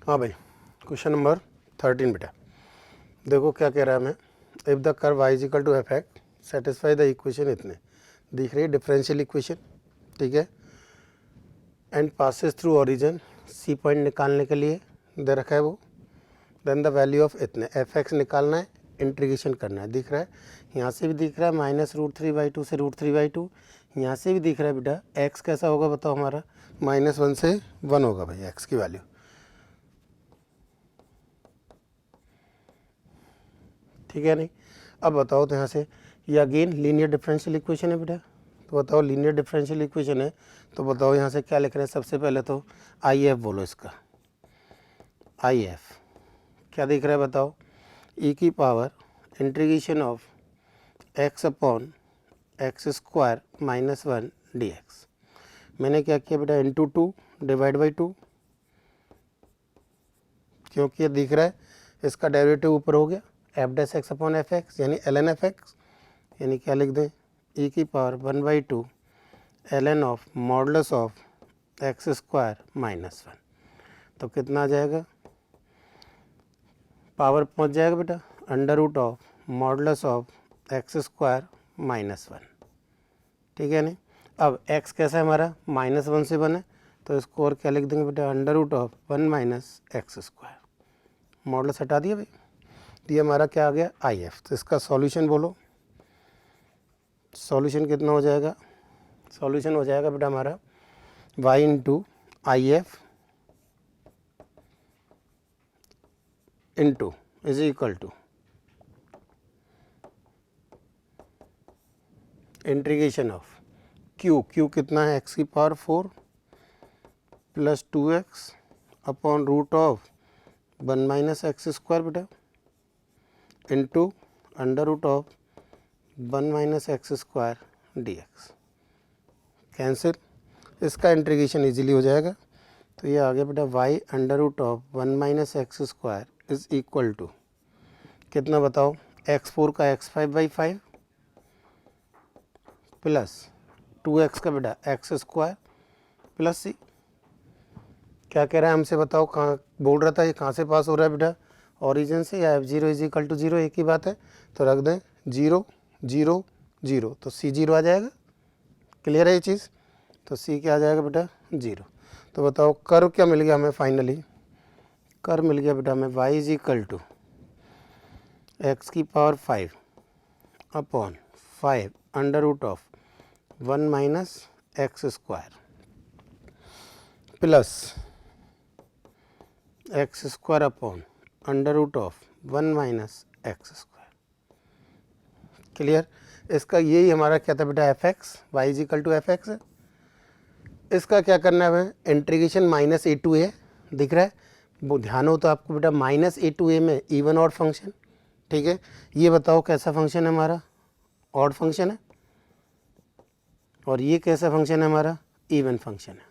हाँ भाई, question number 13 बेटा। देखो क्या कह रहा है हमें, if the curve y is equal to F X satisfy the equation, इतने दिख रही है डिफरेंशियल इक्वेशन, ठीक है, and passes through origin, see point निकालने के लिए दे रखा है वो, देन द वैल्यू ऑफ इतने एफ एक्स निकालना है, इंटीग्रेशन करना है, दिख रहा है, यहाँ से भी दिख रहा है -√3/2 से √3/2, यहाँ से भी दिख रहा है बेटा एक्स कैसा होगा बताओ, हमारा -1 से 1 होगा भाई एक्स की वैल्यू, ठीक है नहीं। अब बताओ तो यहाँ से ये अगेन लीनियर डिफरेंशियल इक्वेशन है बेटा, तो बताओ लीनियर डिफरेंशियल इक्वेशन है, तो बताओ यहाँ से क्या लिख रहे हैं, सबसे पहले तो आई एफ बोलो, इसका आई एफ क्या दिख रहा है बताओ, ई की power integration of x upon x square -1 dx। मैंने क्या किया बेटा, इंटू 2 डिवाइड बाई 2, क्योंकि ये दिख रहा है इसका डेरिवेटिव ऊपर हो गया, F dash X upon F X यानी एल एन एफ एक्स, यानी क्या लिख दें, ई की power 1/2 L N of modulus of X square -1, तो कितना आ जाएगा, पावर पहुंच जाएगा बेटा √ of modulus of X square -1, ठीक है नहीं। अब x कैसा है हमारा, -1 से 1 है, तो इसको और क्या लिख देंगे बेटा, √ ऑफ 1 - एक्स स्क्वायर, मॉडुलस हटा दिया भाई, तो ये हमारा क्या आ गया आई एफ। तो इसका सॉल्यूशन बोलो, सॉल्यूशन कितना हो जाएगा, सॉल्यूशन हो जाएगा बेटा हमारा y into I F into is equal to integration of Q कितना है, x की power 4 plus 2x upon √ of 1 - X square बेटा into √ of 1 - X square dx, cancel, इसका इंटीग्रेशन इजीली हो जाएगा, तो ये आ गया बेटा y √ of 1 - X square is equal to कितना बताओ, x4 का x5/5 प्लस 2x का बेटा एक्स स्क्वायर प्लस सी, क्या कह रहा है हमसे बताओ, कहाँ बोल रहा था ये कहाँ से पास हो रहा है बेटा, ओरिजिन से, या f0 इज इक्वल टू 0 एक ही बात है, तो रख दें 0 0 0, तो c0 आ जाएगा, क्लियर है ये चीज़, तो c क्या आ जाएगा बेटा 0। तो बताओ कर्व क्या मिल गया हमें, फाइनली कर्व मिल गया बेटा हमें y is equal to X की power 5 upon 5 √ of 1 - X square plus X square upon √ of 1 - X square, clear. इसका यही हमारा क्या था बेटा, F X, Y is equal to F X है, इसका क्या करना है हमें, इंटीग्रेशन -a to a दिख रहा है, वो ध्यान हो तो आपको बेटा -a to a में इवन ऑड फंक्शन, ठीक है, ये बताओ कैसा फंक्शन है हमारा, ऑड फंक्शन है, और ये कैसा फंक्शन है हमारा, इवन फंक्शन है,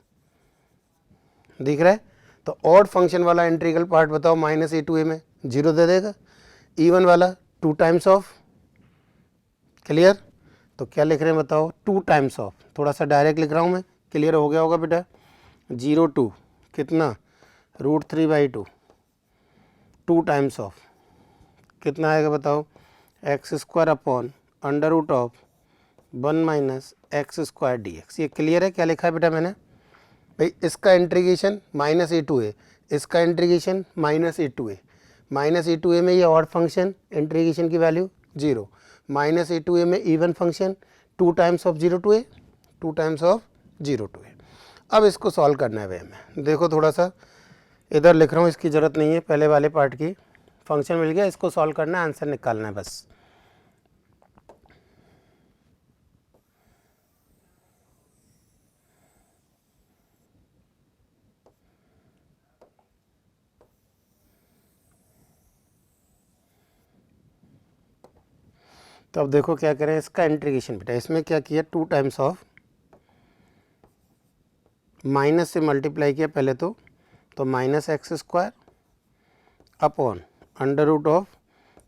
दिख रहा है। तो ऑड फंक्शन वाला इंटीग्रल पार्ट बताओ -a to a में 0 दे देगा, इवन वाला 2 टाइम्स ऑफ, क्लियर। तो क्या लिख रहे हैं बताओ, 2 टाइम्स ऑफ, थोड़ा सा डायरेक्ट लिख रहा हूँ मैं, क्लियर हो गया होगा बेटा, 0 to कितना √3/2 2 टाइम्स ऑफ कितना आएगा बताओ, x square upon √ of 1 - X square dx, ये क्लियर है क्या लिखा है बेटा मैंने भाई। इसका इंटीग्रेशन -a to a, इसका integration -a to a, -a to a में ये ऑड फंक्शन, इंटीग्रेशन की वैल्यू 0, -a to a में even function 2 times of 0 to a, 2 times of 0 to a। अब इसको सॉल्व करना है वे में, देखो थोड़ा सा इधर लिख रहा हूँ, इसकी ज़रूरत नहीं है, पहले वाले पार्ट की फंक्शन मिल गया, इसको सॉल्व करना है, आंसर निकालना है बस। तो अब देखो क्या करें, इसका इंटीग्रेशन बेटा, इसमें क्या किया, 2 टाइम्स ऑफ माइनस से मल्टीप्लाई किया पहले तो -x square upon √ of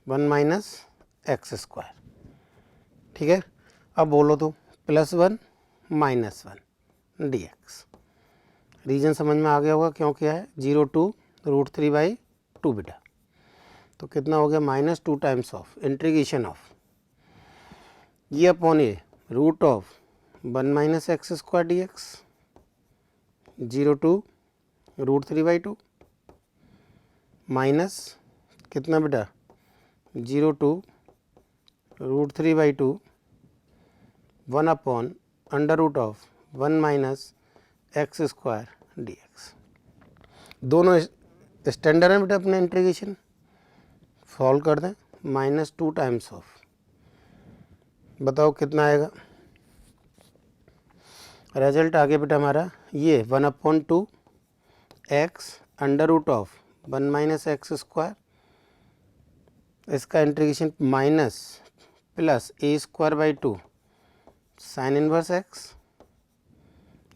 1 - X square, ठीक है। अब बोलो तो +1 - 1 dx, रीजन समझ में आ गया होगा, क्यों क्या है 0 to √3/2 बेटा। तो कितना हो गया -2 टाइम्स ऑफ इंटीग्रेशन ऑफ ये upon a root of 1 - x² dx 0 to √3/2 minus कितना बेटा 0 to √3/2 1 अपॉन √1 - x² dx। दोनों स्टैंडर्ड हैं बेटा अपने इंटीग्रेशन। सॉल्व कर दें -2 टाइम्स ऑफ, बताओ कितना आएगा रिजल्ट आगे बेटा हमारा ये 1/2 x √1 - x², इसका integration minus plus a²/2 sine inverse x,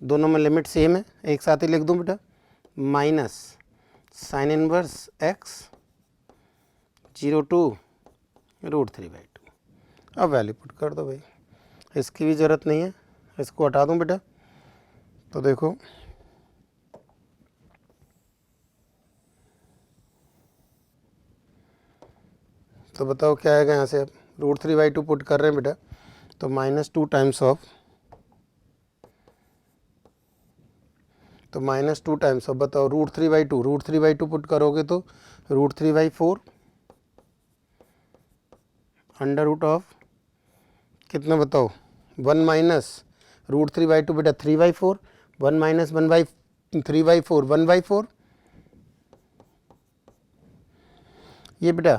दोनों में लिमिट सेम है, एक साथ ही लिख दूं बेटा, minus sine inverse x 0 to √3/2। अब वैल्यू पुट कर दो भाई, इसकी भी ज़रूरत नहीं है, इसको हटा दूं बेटा। तो देखो तो बताओ क्या आएगा यहाँ से, अब √3/2 पुट कर रहे हैं बेटा, तो -2 टाइम्स ऑफ, तो -2 टाइम्स ऑफ बताओ √3/2 पुट करोगे तो √3/4 √ कितना बताओ 1 - √3/2 बेटा 3/4, 1 - 1/3/4 1/4, ये बेटा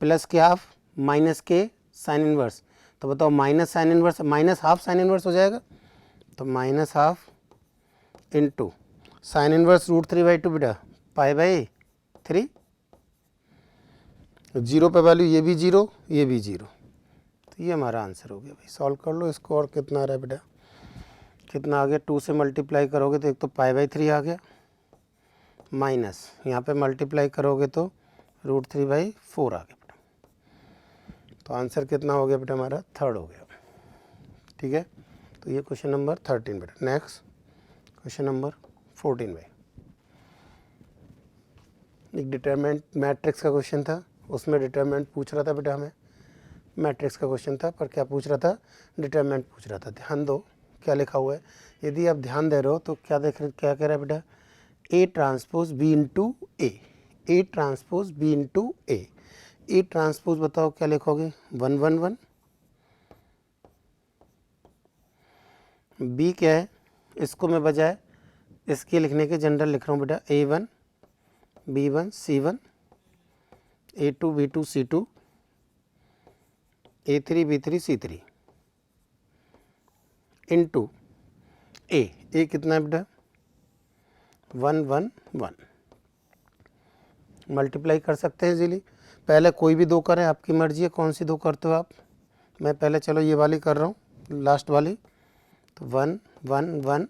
प्लस के हाफ माइनस के साइन इनवर्स, तो बताओ minus sine inverse minus half sine inverse हो जाएगा, तो -1/2 इंटू साइन इनवर्स √3/2 बेटा π/3, 0 पे वैल्यू ये भी 0 ये भी 0, तो ये हमारा आंसर हो गया भाई। सॉल्व कर लो इसको, और कितना आ रहा है बेटा, कितना आ गया 2 से मल्टीप्लाई करोगे तो एक तो π/3 आ गया, माइनस यहाँ पे मल्टीप्लाई करोगे तो √3/4 आ गया बेटा। तो आंसर कितना हो गया बेटा हमारा 3rd हो गया। ठीक है, तो ये क्वेश्चन नंबर 13 बेटा। नेक्स्ट क्वेश्चन नंबर 14 भाई, एक डिटरमिनेंट मैट्रिक्स का क्वेश्चन था, उसमें डिटरमिनेंट पूछ रहा था बेटा हमें, मैट्रिक्स का क्वेश्चन था पर क्या पूछ रहा था, डिटरमिनेंट पूछ रहा था। ध्यान दो क्या लिखा हुआ है, यदि आप ध्यान दे रहे हो तो क्या देख रहे, क्या कह रहा है बेटा, A transpose B into A, A transpose B into A, A transpose बताओ क्या लिखोगे 1 1 1, B क्या है, इसको मैं बजाय इसके लिखने के जनरल लिख रहा हूँ बेटा A1 B1 C1 A2 B2 C2 A3 B3 C3 into A कितना है बेटा 1 1 1, मल्टीप्लाई कर सकते हैं इजीली। पहले कोई भी दो करें, आपकी मर्जी है कौन सी दो करते हो आप, मैं पहले चलो ये वाली कर रहा हूँ लास्ट वाली, तो 1 1 1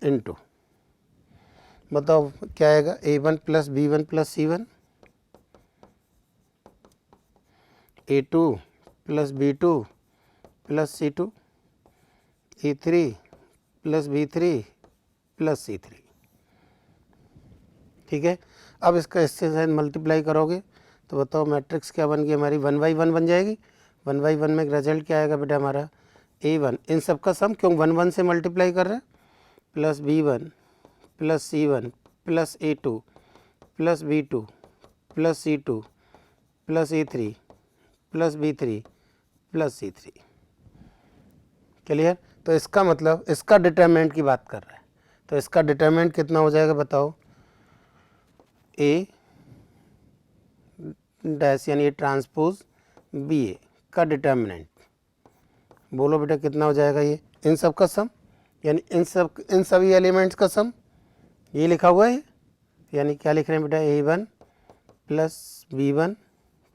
इंटू बताओ क्या आएगा A1 plus B1 plus C1 A2 plus B2 plus C2 A3 plus B3 plus C3। ठीक है, अब इसका इससे शायद मल्टीप्लाई करोगे तो बताओ मैट्रिक्स क्या बन गई हमारी 1/1 बन जाएगी। 1/1 में रिजल्ट क्या आएगा बेटा हमारा A1, इन सब का सम क्यों 1 1 से मल्टीप्लाई कर रहे हैं, plus B1 plus C1 plus A2 plus B2 plus C2 plus A3 plus B3 plus C3। Clear, तो इसका मतलब इसका डिटरमिनेंट की बात कर रहा है, तो इसका डिटरमिनेंट कितना हो जाएगा बताओ A डैश यानी ट्रांसपोज बी ए का डिटरमिनेंट, बोलो बेटा कितना हो जाएगा, ये इन सब का सम यानी इन सभी एलिमेंट्स का सम, ये लिखा हुआ है, यानी क्या लिख रहे हैं बेटा A1 plus B1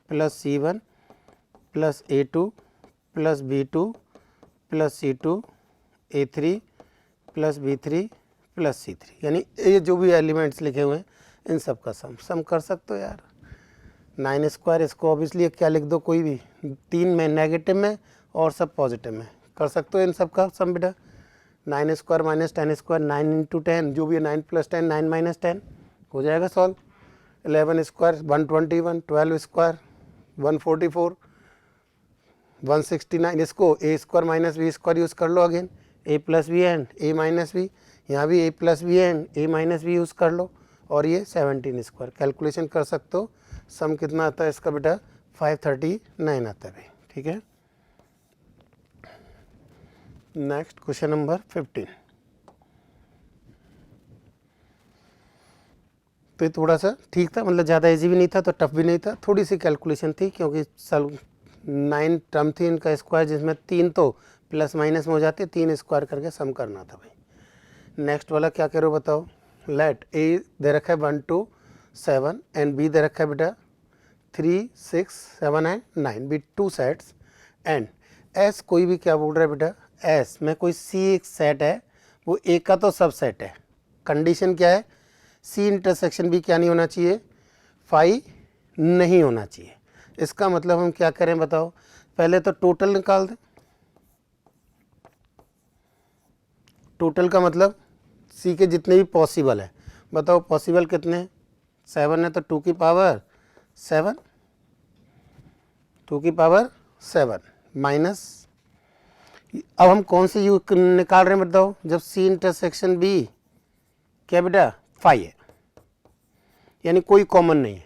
plus C1 plus A2 plus B2 plus C2 A3 plus B3 plus C3, यानी ये जो भी एलिमेंट्स लिखे हुए हैं इन सब का सम कर सकते हो यार। 9² इसको ऑब्वियसली क्या लिख दो, कोई भी 3 में नेगेटिव में और सब पॉजिटिव में कर सकते हो इन सब का सम बेटा। 9² माइनस 10² 9 इंटू 10 जो भी है 9 प्लस 10 9 माइनस 10 हो जाएगा सॉल्व। 11 स्क्वायर 121, 12 स्क्वायर 144, 169, इसको A square minus B square use कर लो again, A plus B and A minus B, यहाँ भी A plus B and A minus B use कर लो, और ये 17 स्क्वायर कैलकुलेशन कर सकते हो। सम कितना आता है इसका बेटा 539 आता है भाई, ठीक है। Next question number 15। तो ये थोड़ा सा ठीक था, मतलब ज़्यादा इजी भी नहीं था तो टफ भी नहीं था, थोड़ी सी कैलकुलेशन थी क्योंकि 9 टर्म थी इनका स्क्वायर, जिसमें 3 तो प्लस माइनस में हो जाते, 3 स्क्वायर करके सम करना था भाई। नेक्स्ट वाला क्या करो बताओ। लेट ए दे रखा है 1 2 7 एंड बी दे रखा है बेटा 3 6 7 and 9, B 2 sets and S कोई भी क्या बोल रहा है बेटा, एस में कोई सी एक सेट है, वो ए का तो सब सेट है। कंडीशन क्या है, सी इंटरसेक्शन भी क्या नहीं होना चाहिए, फाई नहीं होना चाहिए। इसका मतलब हम क्या करें बताओ, पहले तो टोटल निकाल दें। टोटल का मतलब सी के जितने भी पॉसिबल है, बताओ पॉसिबल कितने, 7 है तो 2 की पावर 7, 2 की पावर 7 माइनस, अब हम कौन सी यू निकाल रहे हैं बताओ, जब सी इंटरसेक्शन बी क्या बेटा 5 है, यानी कोई कॉमन नहीं है,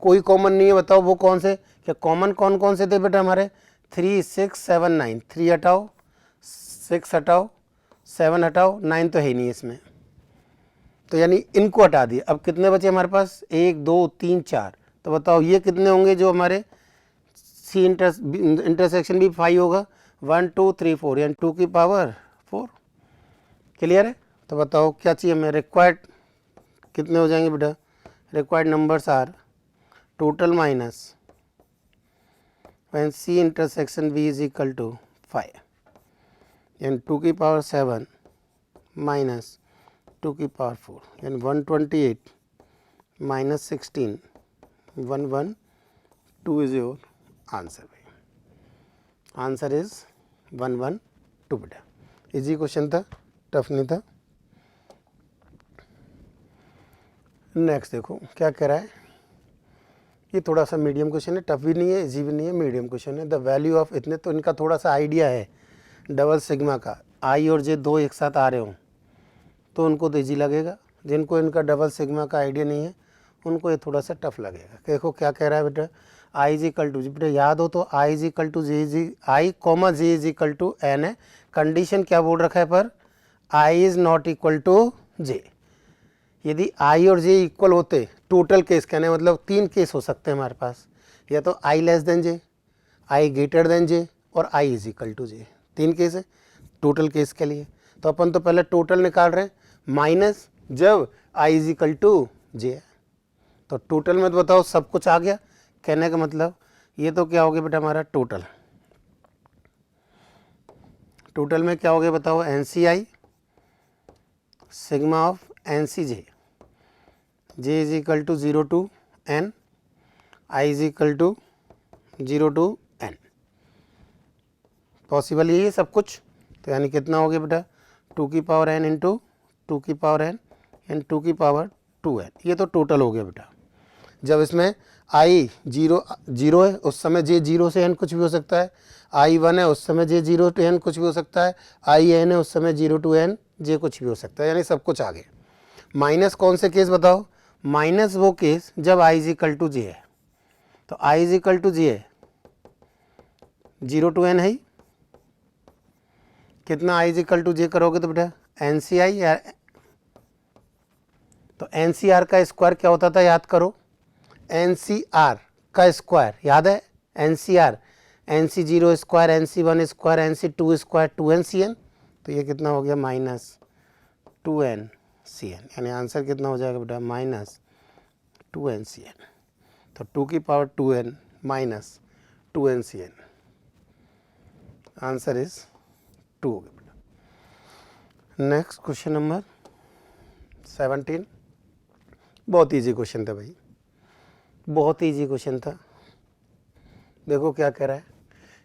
कोई कॉमन नहीं है। बताओ वो कौन से, क्या कॉमन कौन कौन से थे बेटा हमारे, 3 6 7 9, 3 हटाओ 6 हटाओ 7 हटाओ 9 तो है ही नहीं इसमें, तो यानी इनको हटा दिए। अब कितने बचे हमारे पास, 1 2 3 4, तो बताओ ये कितने होंगे जो हमारे सी इंटरसेक्शन भी 5 होगा, 1 2 3 4 यानी 2 की पावर 4। क्लियर है। तो बताओ क्या चाहिए हमें, रिक्वायर्ड कितने हो जाएंगे बेटा, required numbers are total minus when C intersection B is equal to 5 यानी 2 की पावर 7 माइनस 2 की पावर 4 यानी 128 माइनस 16 112 इज योर आंसर भाई, आंसर इज 112 बेटा। इजी क्वेश्चन था, टफ नहीं था। नेक्स्ट देखो क्या कह रहा है, ये थोड़ा सा मीडियम क्वेश्चन है, टफ भी नहीं है इजी भी नहीं है, मीडियम क्वेश्चन है। द वैल्यू ऑफ इतने, तो इनका थोड़ा सा आइडिया है डबल सिग्मा का, आई और जे दो एक साथ आ रहे हों तो उनको तो ईजी लगेगा, जिनको इनका डबल सिग्मा का आइडिया नहीं है उनको ये थोड़ा सा टफ लगेगा। देखो क्या कह रहा है बेटा, आई इज इक्वल टू, बेटा याद हो तो आई इज इक्वल टू जे जी, i comma j is equal to n है। कंडीशन क्या बोल रखा है पर, i is not equal to j. यदि आई और जे इक्वल होते, टोटल केस कहने मतलब 3 केस हो सकते हैं हमारे पास, या तो i less than j, i greater than j और i is equal to j, 3 case है टोटल केस के लिए। तो अपन तो पहले टोटल निकाल रहे हैं, माइनस जब I is equal to J है, तो टोटल में तो बताओ सब कुछ आ गया। कहने का मतलब ये तो क्या हो गया बेटा हमारा टोटल, टोटल में क्या हो गया बताओ, N C I sigma of N C J, J is equal to 0 to N, I is equal to 0 to N, possible यही है सब कुछ। तो यानी कितना हो गया बेटा 2 की पावर एन इंटू 2 की पावर एन एंड 2 की पावर 2n, ये तो टोटल हो गया बेटा। जब इसमें आई 0 है उस समय जे 0 से n कुछ भी हो सकता है, आई 1 है उस समय जे 0 टू n कुछ भी हो सकता है, आई n है उस समय 0 टू n जे कुछ भी हो सकता है, यानी सब कुछ आ गया। माइनस कौन से केस बताओ, माइनस वो केस जब I is equal to J है, तो आई इज इक्वल टू जे है 0 टू n है ही, कितना I is equal to J करोगे तो बेटा एन सी आई, तो एन सी आर का स्क्वायर क्या होता था याद करो, एन सी आर का स्क्वायर याद है, N C R, N C 0 square, N C 1 square, N C 2 square 2n C N, तो ये कितना हो गया माइनस 2n सी एन, यानी आंसर कितना हो जाएगा बेटा माइनस 2n सी एन। तो 2 की power 2n minus 2n C N, answer is 2 हो गया बेटा। नेक्स्ट क्वेश्चन नंबर 17, बहुत इजी क्वेश्चन था भाई, बहुत इजी क्वेश्चन था। देखो क्या कह रहा है,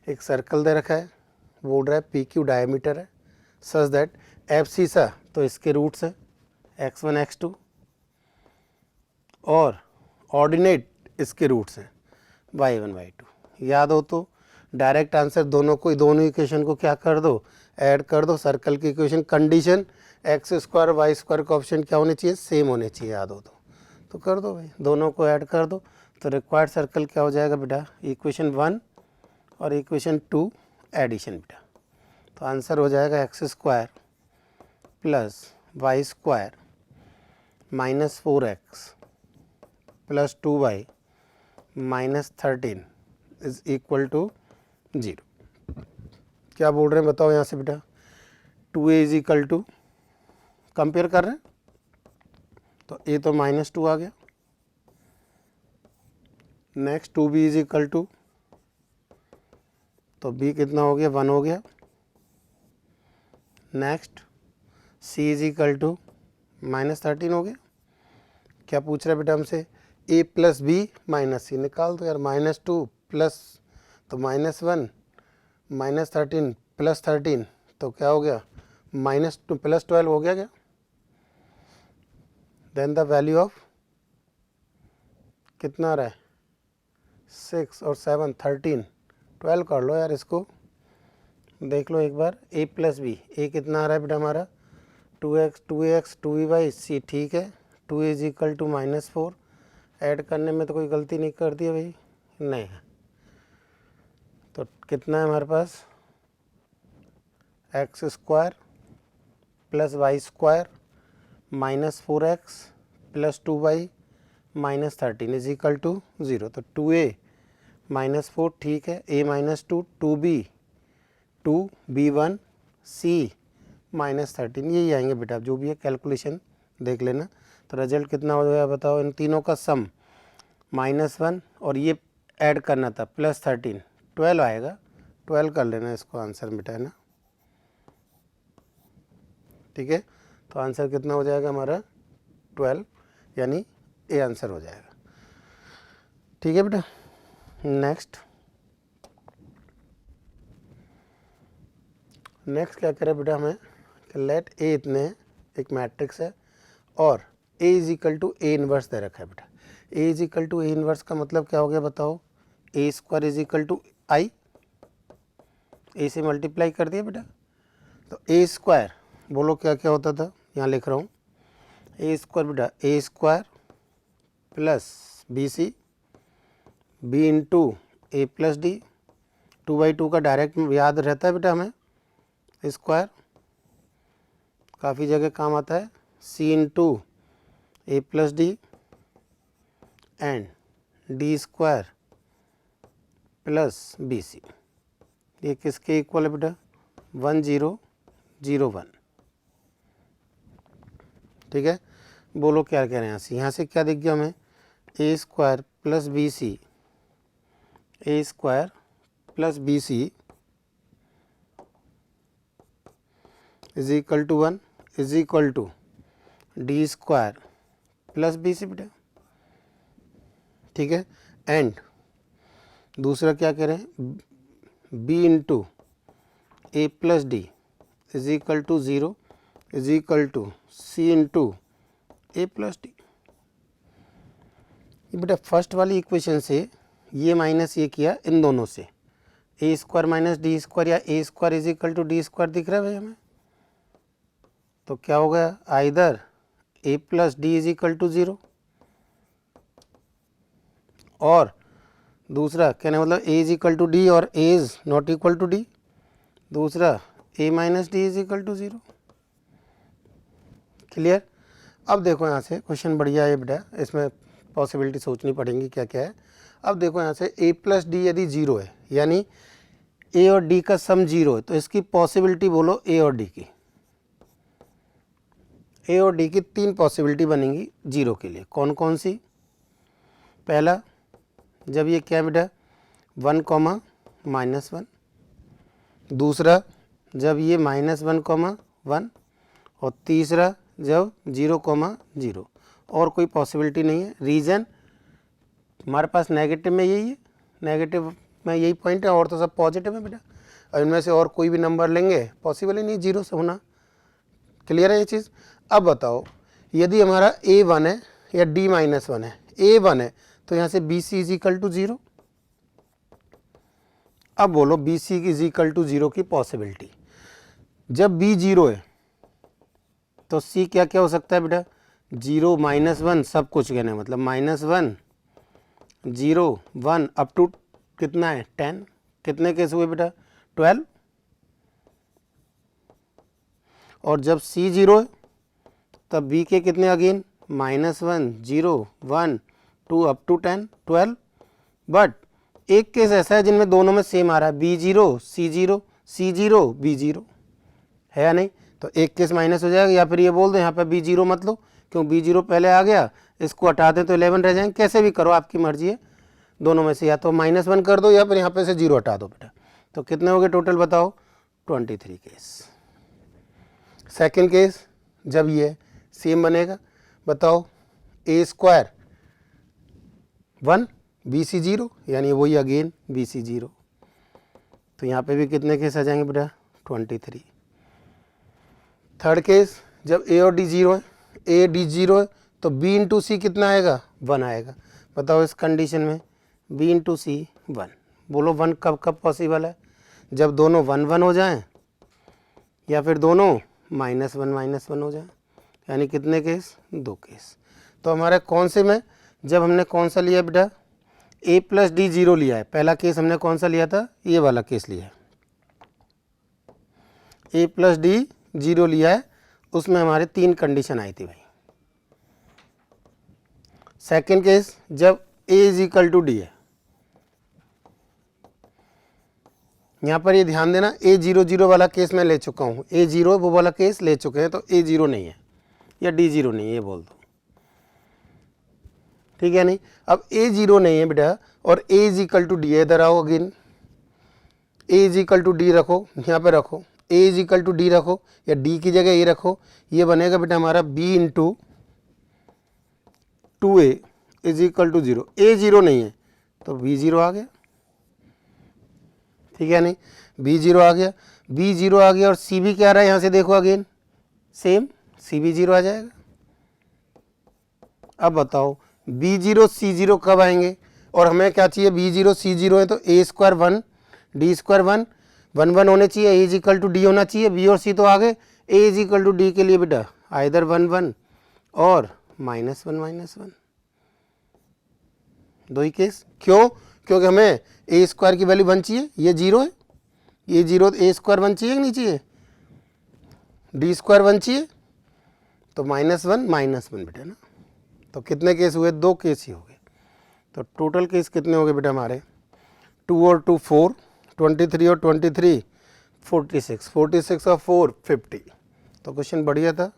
एक सर्कल दे रखा है, बोल रहा है पी क्यू डायमीटर है, सच दैट एफ सी सा तो इसके रूट्स है x1 x2 और ऑर्डिनेट इसके रूट्स हैं y1 y2। याद हो तो डायरेक्ट आंसर दोनों इक्वेशन को क्या कर दो, ऐड कर दो। सर्कल की equation condition X square Y square का ऑप्शन क्या होने चाहिए, सेम होने चाहिए। याद हो तो कर दो भाई, दोनों को ऐड कर दो। तो रिक्वायर्ड सर्कल क्या हो जाएगा बेटा, इक्वेशन 1 और इक्वेशन 2 एडिशन बेटा। तो आंसर हो जाएगा X square plus Y square minus 4x plus 2y minus 13 is equal to 0। क्या बोल रहे हैं बताओ यहाँ से बेटा, 2a is equal to, compare कर रहे हैं तो a तो -2 आ गया। Next 2b is equal to, तो b कितना हो गया, 1 हो गया। Next c is equal to -13 हो गया। क्या पूछ रहा है बेटा हमसे, a प्लस बी माइनस सी, निकाल दो यार। -2 प्लस तो -1 -13 प्लस 13 तो क्या हो गया, -2 प्लस 12 हो गया क्या। देन द वैल्यू ऑफ कितना आ रहा है, 6 और 7 13 12 कर लो यार, इसको देख लो एक बार। a प्लस बी, a कितना आ रहा है बेटा हमारा 2x 2ax 2by c, ठीक है। 2a is equal to -4, add करने में तो कोई गलती नहीं कर दी है भाई, नहीं है। तो कितना है हमारे पास, x square plus Y square minus 4x plus 2y minus 13 is equal to 0। तो 2a -4 ठीक है, a -2 2b 2b1 c -13, यही आएंगे बेटा। जो भी है कैलकुलेशन देख लेना। तो रिजल्ट कितना हो जाएगा बताओ, इन तीनों का सम -1 और ये ऐड करना था +13 12 आएगा। 12 कर लेना इसको आंसर बेटा, है ना, ठीक है। तो आंसर कितना हो जाएगा हमारा 12, यानी ए आंसर हो जाएगा, ठीक है बेटा। नेक्स्ट क्या करें बेटा हमें, लेट ए इतने एक मैट्रिक्स है और a is equal to a inverse दे रखा है बेटा। a is equal to a inverse का मतलब क्या हो गया बताओ, a square is equal to I, a से मल्टीप्लाई कर दिया बेटा। तो a स्क्वायर बोलो क्या क्या होता था, यहाँ लिख रहा हूँ। a स्क्वायर बेटा a square plus B C B into A plus D, 2/2 का डायरेक्ट याद रहता है बेटा हमें, स्क्वायर काफ़ी जगह काम आता है। c into A plus D and D square plus B C, ये किसके इक्वल है बेटा, 1001, ठीक है। बोलो क्या कह रहे हैं यहाँ से क्या दिख गया हमें, a square plus B c, a square plus B c is equal to 1 is equal to d square plus B c बेटा, ठीक है। एंड दूसरा क्या कह रहे हैं, b into A plus d is equal to 0 is equal to c into A plus d. बेटा first वाली इक्वेशन से ये माइनस ये किया, इन दोनों से a square minus d square या ए square is equal to d square दिख रहा है भाई हमें। तो क्या हो गया, either a plus d is equal to 0 और दूसरा कहने मतलब a is equal to d और a is not equal to d, दूसरा a minus d is equal to 0। Clear. अब देखो यहाँ से क्वेश्चन बढ़िया है बेटा, इसमें पॉसिबिलिटी सोचनी पड़ेगी क्या क्या है। अब देखो यहाँ से a प्लस डी यदि 0 है, यानी a और d का सम 0 है, तो इसकी पॉसिबिलिटी बोलो a और d की, a और d की 3 पॉसिबिलिटी बनेंगी 0 के लिए। कौन कौन सी, पहला जब ये क्या बेटा 1, -1, दूसरा जब ये -1, 1 और तीसरा जब 0, 0 और कोई पॉसिबिलिटी नहीं है। रीज़न हमारे पास नेगेटिव में यही है, नेगेटिव में यही पॉइंट है और तो सब पॉजिटिव है बेटा, और इनमें से और कोई भी नंबर लेंगे पॉसिबल ही नहीं 0 से होना। क्लियर है ये चीज़। अब बताओ यदि हमारा a 1 है या d -1 है? a 1 है तो यहाँ से bc इज इक्वल टू 0। अब बोलो bc इज इक्वल टू 0 की पॉसिबिलिटी। जब b 0 है तो c क्या क्या हो सकता है बेटा? 0 -1 सब कुछ कहने मतलब -1 0 1 अप टू कितना है 10। कितने केस हुए बेटा? 12। और जब c 0 है तब b के कितने अगेन? -1 0 1 2 up to 10 12। बट एक केस ऐसा है जिनमें दोनों में सेम आ रहा है, b 0 c 0 c 0 b 0 है या नहीं? तो एक केस माइनस हो जाएगा, या फिर ये बोल दो यहाँ पे b 0 मत लो क्यों b 0 पहले आ गया, इसको हटा दें तो 11 रह जाएंगे। कैसे भी करो आपकी मर्जी है, दोनों में से या तो -1 कर दो या फिर यहाँ पे से 0 हटा दो बेटा। तो कितने हो गए टोटल बताओ? 23 केस। सेकेंड केस जब ये सेम बनेगा बताओ, a स्क्वायर 1 bc 0 यानी वही अगेन bc 0। तो यहाँ पे भी कितने केस आ जाएंगे बेटा? 23। थर्ड केस जब a और d 0 है, a d 0 है तो b इंटू सी कितना आएगा? 1 आएगा। बताओ इस कंडीशन में b इंटू सी 1। बोलो 1 कब कब पॉसिबल है? जब दोनों 1 1 हो जाएं या फिर दोनों -1 हो जाए। यानी कितने केस? 2 केस। तो हमारे कौन से में, जब हमने कौन सा लिया बेटा? a प्लस डी 0 लिया है। पहला केस हमने कौन सा लिया था? ये वाला केस लिया है, a प्लस डी 0 लिया है, उसमें हमारे 3 कंडीशन आई थी भाई। सेकेंड केस जब a is equal to D है, यहाँ पर ये ध्यान देना a 0 0 वाला केस मैं ले चुका हूँ, a 0 वो वाला केस ले चुके हैं, तो a 0 नहीं है या d 0 नहीं है ये बोल दो, ठीक है नहीं? अब a 0 नहीं है बेटा और a is equal to D है, इधर आओ again, a is equal to D रखो, यहाँ पे रखो a is equal to D रखो या d की जगह ये रखो, ये बनेगा बेटा हमारा b into 2a is equal to 0। a 0 नहीं है तो b 0 आ गया, ठीक है नहीं? b 0 आ गया, b 0 आ गया और c भी क्या रहा है यहाँ से देखो अगेन सेम, c भी 0 आ जाएगा। अब बताओ b 0 c 0 कब आएंगे? और हमें क्या चाहिए? b 0 c 0 है तो a स्क्वायर 1 d स्क्वायर 1 1 1 होने चाहिए, a is equal to D होना चाहिए। b और c तो आ गए, a is equal to D के लिए बेटा आइदर 1 1 और -1 दो ही केस। क्यों? क्योंकि हमें a स्क्वायर की वैल्यू 1 चाहिए, ये 0 है, ये 0 a स्क्वायर 1 चाहिए कि नहीं चाहिए? d स्क्वायर 1 चाहिए तो -1 बेटा ना। तो कितने केस हुए? 2 केस ही हो गए। तो टोटल केस कितने हो गए बेटा हमारे? 2 और 2 4, 23 और 23 46, 46 और 4 50। तो क्वेश्चन बढ़िया था,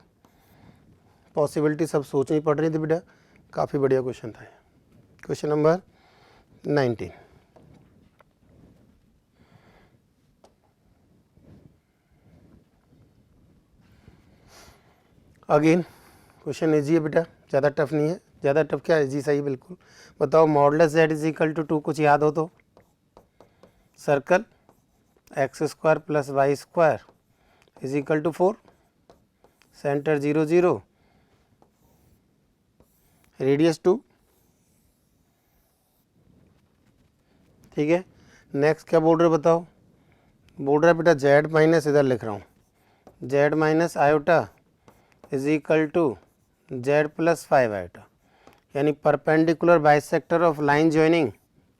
पॉसिबिलिटी सब सोचनी पड़ रही थी बेटा, काफ़ी बढ़िया क्वेश्चन था। Question number 19। Again question easy है बेटा, ज़्यादा टफ नहीं है। ज़्यादा टफ क्या है? इजी सही बिल्कुल। बताओ modulus z is equal to 2 कुछ याद हो तो? Circle X square plus Y square is equal to 4, centre 0 0, radius 2, ठीक है। नेक्स्ट क्या बोल रहे हो बताओ? बोल रहा है बेटा z माइनस, इधर लिख रहा हूँ, z minus iota is equal to z plus 5 iota, यानी perpendicular bisector of line joining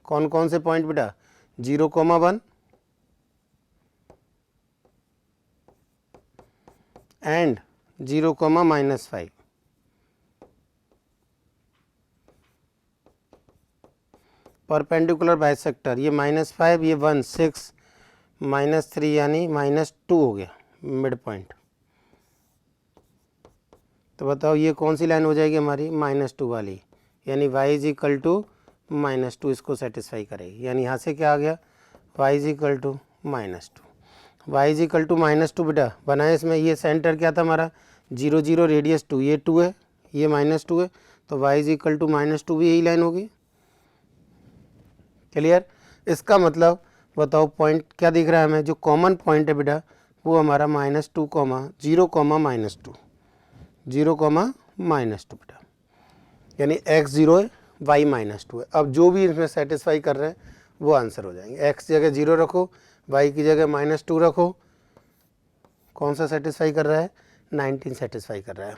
कौन कौन से पॉइंट बेटा? 0,1 एंड 0,-5। परपेंडिकुलर बाइसेक्टर, ये -5 ये 1 6 -3 यानी -2 हो गया मिड पॉइंट। तो बताओ ये कौन सी लाइन हो जाएगी हमारी? -2 वाली, यानी y इज इक्वल टू -2 इसको सेटिस्फाई करेगी। यानी यहाँ से क्या आ गया? y is equal to -2, y is equal to -2 बेटा बनाए। इसमें ये सेंटर क्या था हमारा? 0 0, रेडियस 2, ये 2 है, ये -2 है, तो y इज इक्वल टू -2 भी यही लाइन होगी। क्लियर? इसका मतलब बताओ पॉइंट क्या दिख रहा है हमें? जो कॉमन पॉइंट है बेटा वो हमारा -2, 0, -2, 0, -2 बेटा। यानी x 0 है, y -2 है। अब जो भी इसमें सेटिस्फाई कर रहे हैं वो आंसर हो जाएंगे। x जगह 0 रखो, y की जगह -2 रखो, कौन सा सेटिस्फाई कर रहा है? 19 सेटिस्फाई कर रहा है।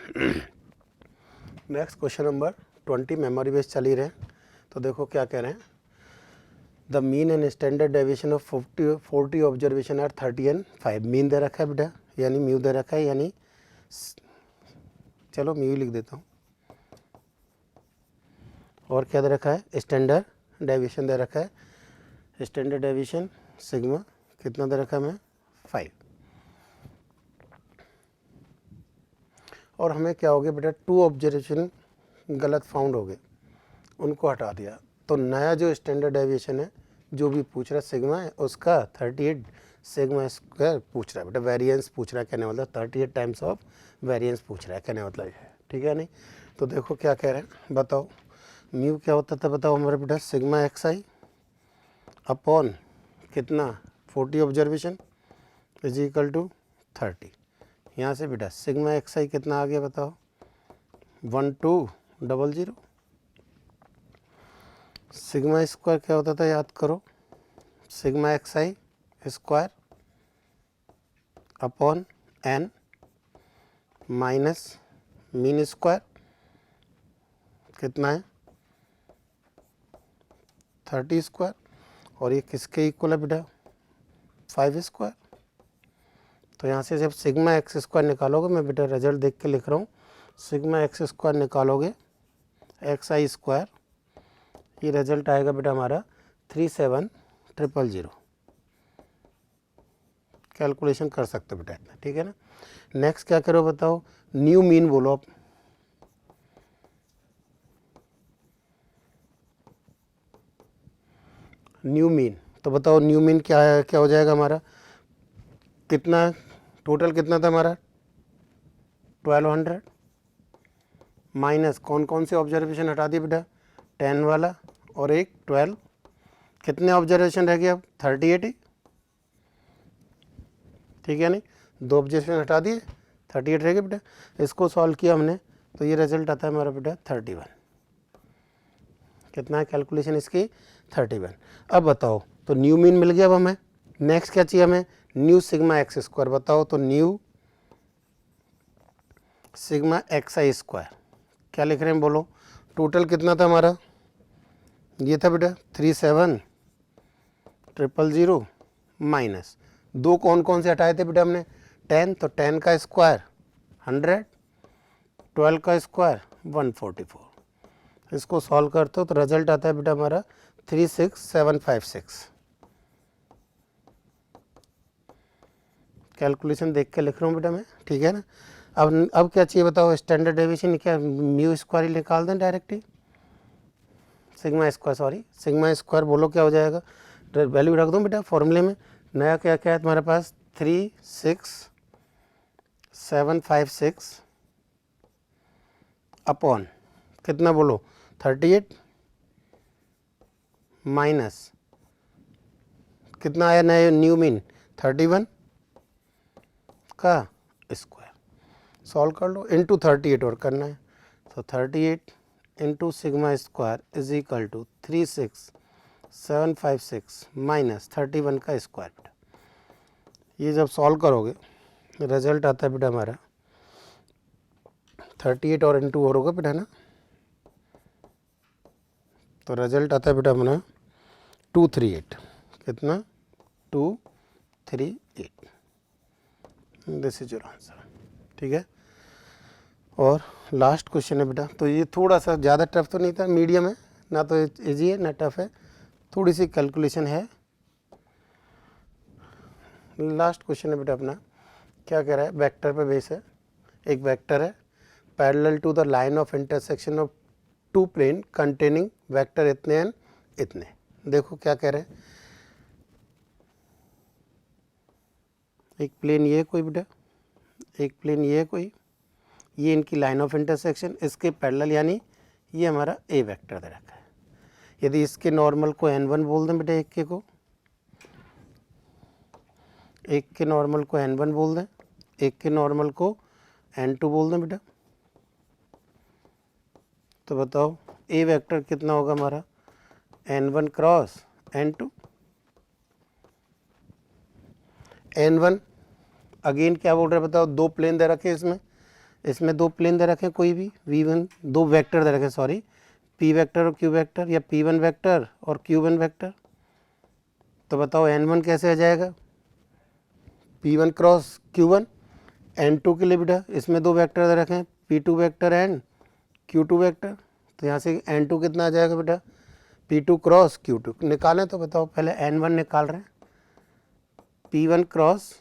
Next question number 20, memory based चल ही रहे हैं, तो देखो क्या कह रहे हैं। The mean and standard deviation of 40 observation are 30 and 5। Mean दे रखा है बेटा, यानी म्यू दे रखा है, यानी चलो म्यू लिख देता हूँ। और क्या दे रखा है? स्टैंडर्ड डेविएशन दे रखा है। स्टैंडर्ड डेविएशन सिग्मा कितना दे रखा है? मैं 5। और हमें क्या हो गया बेटा? 2 ऑब्जर्वेशन गलत फाउंड हो गए, उनको हटा दिया। तो नया जो स्टैंडर्ड डेविएशन है जो भी पूछ रहा है सिग्मा है, उसका 38 सिग्मा स्क्वायर पूछ रहा है बेटा, वेरिएंस पूछ रहा है, कहने मतलब 38 टाइम्स ऑफ वेरिएंस पूछ रहा है, कहने मतलब है, ठीक है नहीं। तो देखो क्या कह रहे हैं, बताओ म्यू क्या होता था? बताओ हमारे बेटा, सिग्मा एक्स आई अपॉन कितना? 40 ऑब्जर्वेशन इज इक्वल टू 30। यहाँ से बेटा सिग्मा एक्स आई कितना आ गया बताओ? 1200। सिग्मा स्क्वायर क्या होता था याद करो? Sigma x i square upon n minus mean square कितना है? 30 स्क्वायर। और ये किसके इक्वल है बेटा? 5 स्क्वायर। तो यहाँ से जब सिग्मा एक्स स्क्वायर निकालोगे, मैं बेटा रिजल्ट देख के लिख रहा हूँ, सिग्मा एक्स स्क्वायर निकालोगे एक्स आई स्क्वायर, ये रिजल्ट आएगा बेटा हमारा 37000। कैलकुलेशन कर सकते हो बेटा इतना, ठीक है ना। नेक्स्ट क्या करो बताओ? न्यू मीन बोलो आप। न्यू मीन, तो बताओ न्यू मीन क्या है? क्या हो जाएगा हमारा? कितना टोटल कितना था हमारा? 1200 माइनस कौन कौन से ऑब्जर्वेशन हटा दिए बेटा? 10 वाला और एक 12। कितने ऑब्जर्वेशन रह गए अब? 38 ही, ठीक है नहीं। 2 ऑब्जर्वेशन हटा दिए, 38 रह गए बेटा। इसको सॉल्व किया हमने तो ये रिजल्ट आता है हमारा बेटा 31। कितना है कैलकुलेशन इसकी? 31। अब बताओ, तो न्यू मीन मिल गया अब हमें। नेक्स्ट क्या चाहिए हमें? New sigma x square. बताओ तो new sigma x i square क्या लिख रहे हैं बोलो? टोटल कितना था हमारा? ये था बेटा 37000 माइनस 2 कौन कौन से हटाए थे बेटा हमने? 10, तो 10 का स्क्वायर 100, 12 का स्क्वायर 144। इसको सॉल्व करते हो तो रिजल्ट आता है बेटा हमारा 36756। कैलकुलेशन देख के लिख रहा हूँ बेटा मैं, ठीक है ना। अब क्या चाहिए बताओ? स्टैंडर्ड डेविएशन क्या म्यू स्क्वायर ही निकाल दें डायरेक्ट ही, sigma square, sorry sigma square बोलो क्या हो जाएगा? वैल्यू रख दूँ बेटा फॉर्मूले में। नया क्या क्या है तुम्हारे पास? 36756 अपॉन कितना बोलो? 38 माइनस कितना आया नया न्यू मीन? 31 का स्क्वायर। सॉल्व कर लो, इंटू 38 और करना है, तो 38 into sigma square is equal to 36756 minus 31 का स्क्वायर। बेटा ये जब सॉल्व करोगे रिजल्ट आता है बेटा हमारा 38 और इंटू और होगा बेटा ना, तो रिजल्ट आता है बेटा हमारा 238। कितना? 238। दिस इज योर आंसर, ठीक है। और लास्ट क्वेश्चन है बेटा, तो ये थोड़ा सा ज़्यादा टफ तो नहीं था, मीडियम है, ना तो इजी है ना टफ है, थोड़ी सी कैलकुलेशन है। लास्ट क्वेश्चन है बेटा अपना, क्या कह रहा है? वेक्टर पे बेस है, एक वेक्टर है parallel to the line of intersection of 2 plane containing vector इतने एंड इतने। देखो क्या कह रहे हैं, एक प्लेन ये कोई बेटा, एक प्लेन ये कोई, ये इनकी लाइन ऑफ इंटरसेक्शन, इसके पैरेलल यानी ये हमारा ए वेक्टर दे रखा है। यदि इसके नॉर्मल को n1 बोल दें बेटा, एक के नॉर्मल को n1 बोल दें, एक के नॉर्मल को n2 बोल दें बेटा, तो बताओ ए वेक्टर कितना होगा हमारा, n1 cross n2। n1 again क्या बोल रहे हैं बताओ, दो प्लेन दे रखे इसमें दो प्लेन दे रखे कोई भी v1, दो वेक्टर दे रखे सॉरी, p वेक्टर और q वेक्टर या p1 वेक्टर और q1 वेक्टर। तो बताओ n1 कैसे आ जाएगा, p1 क्रॉस q1। n2 के लिए बेटा इसमें दो वेक्टर दे रखे हैं p2 vector and q2 vector. तो यहाँ से n2 कितना आ जाएगा बेटा, p2 क्रॉस q2 निकालें। तो बताओ पहले n1 निकाल रहे हैं, p1 cross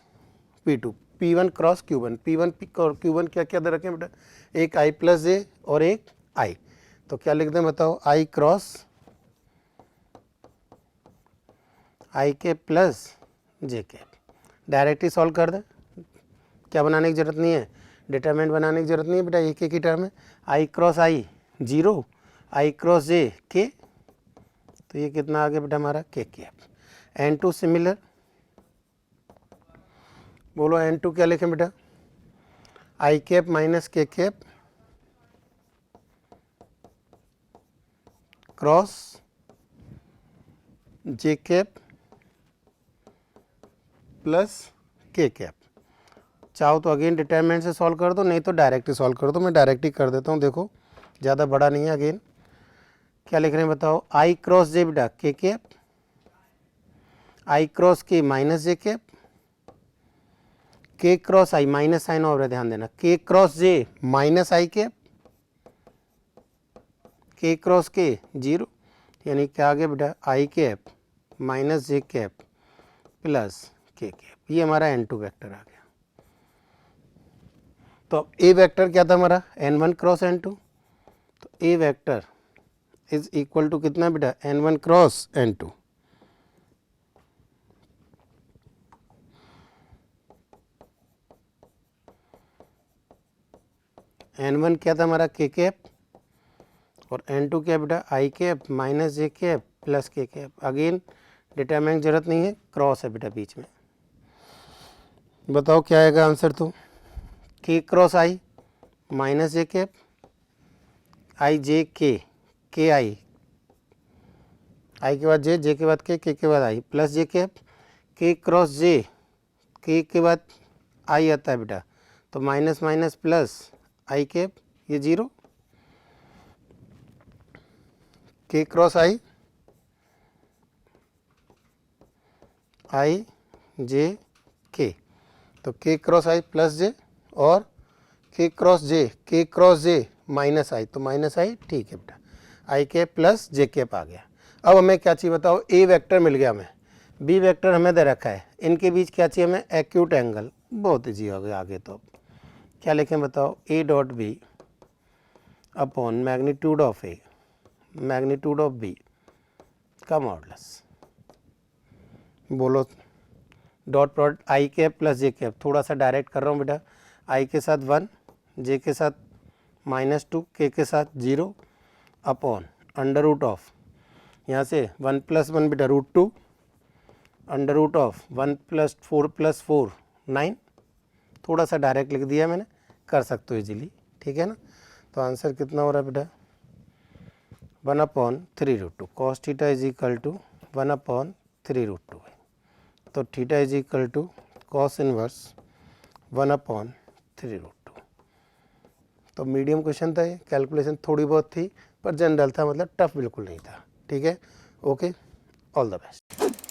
p2, p1 cross q1, p1 और q1 क्या क्या दे रखे हैं बेटा, एक i प्लस जे और एक i। तो क्या लिखते हैं बताओ, i क्रॉस i के प्लस जे के। डायरेक्ट ही सॉल्व कर दें, क्या बनाने की जरूरत नहीं है, डिटरमिनेंट बनाने की जरूरत नहीं है बेटा, एक ही टर्म है। i cross i 0, i cross j k, तो ये कितना आ गया बेटा हमारा k कैप। n2 सिमिलर, बोलो n2 क्या लिखें बेटा, i cap minus k cap cross j cap plus k cap. चाहो तो अगेन डिटरमिनेंट से सॉल्व कर दो, नहीं तो डायरेक्ट ही सॉल्व कर दो। मैं डायरेक्ट ही कर देता हूँ, देखो ज़्यादा बड़ा नहीं है। अगेन क्या लिख रहे हैं बताओ, i क्रॉस जे बेटा k cap, i cross k minus J cap, k cross i minus sign और ध्यान देना, k cross j minus i cap, k cross k 0, यानी क्या आ गया बेटा i cap minus J cap plus k cap. ये हमारा n2 वेक्टर आ गया। तो अब ए वेक्टर क्या था हमारा, n1 क्रॉस n2। तो ए वेक्टर इज इक्वल टू कितना बेटा, n1 क्रॉस n2। n1 क्या था हमारा k कैप और n2 क्या बेटा i cap minus J cap plus k cap. Again determinant जरूरत नहीं है, क्रॉस है बेटा बीच में। बताओ क्या आएगा आंसर, तो k cross i minus J cap, i j k i, आई के बाद जे के बाद के के बाद आई प्लस जे कैप, के क्रॉस जे, के बाद आई आता है बेटा, तो माइनस माइनस प्लस आई कैप, ये 0, के क्रॉस आई जे के, तो के क्रॉस आई प्लस जे और के क्रॉस जे माइनस आई, तो माइनस आई, ठीक है बेटा, आई के प्लस जे कैप आ गया। अब हमें क्या चाहिए बताओ, ए वेक्टर मिल गया हमें, बी वेक्टर हमें दे रखा है, इनके बीच क्या चाहिए हमें, एक्यूट एंगल। बहुत ईजी हो गया आगे। तो क्या लिखें बताओ, A dot B upon magnitude of A magnitude of B का मॉडुलस। बोलो dot product I cap plus J cap, थोड़ा सा डायरेक्ट कर रहा हूँ बेटा, आई के साथ 1, जे के साथ -2, के साथ 0 अपॉन अंडर रूट ऑफ, यहाँ से 1 + 1 बेटा √2, अंडर रूट ऑफ 1 + 4 + 4 9। थोड़ा सा डायरेक्ट लिख दिया मैंने, कर सकते हो इजीली, ठीक है ना। तो आंसर कितना हो रहा है बेटा, 1/3√2 cos theta is equal to 1/3√2 है। तो theta is equal to cos inverse 1/3√2। तो मीडियम क्वेश्चन था ये, कैलकुलेशन थोड़ी बहुत थी पर जनरल था, मतलब टफ बिल्कुल नहीं था, ठीक है। Okay, all the best.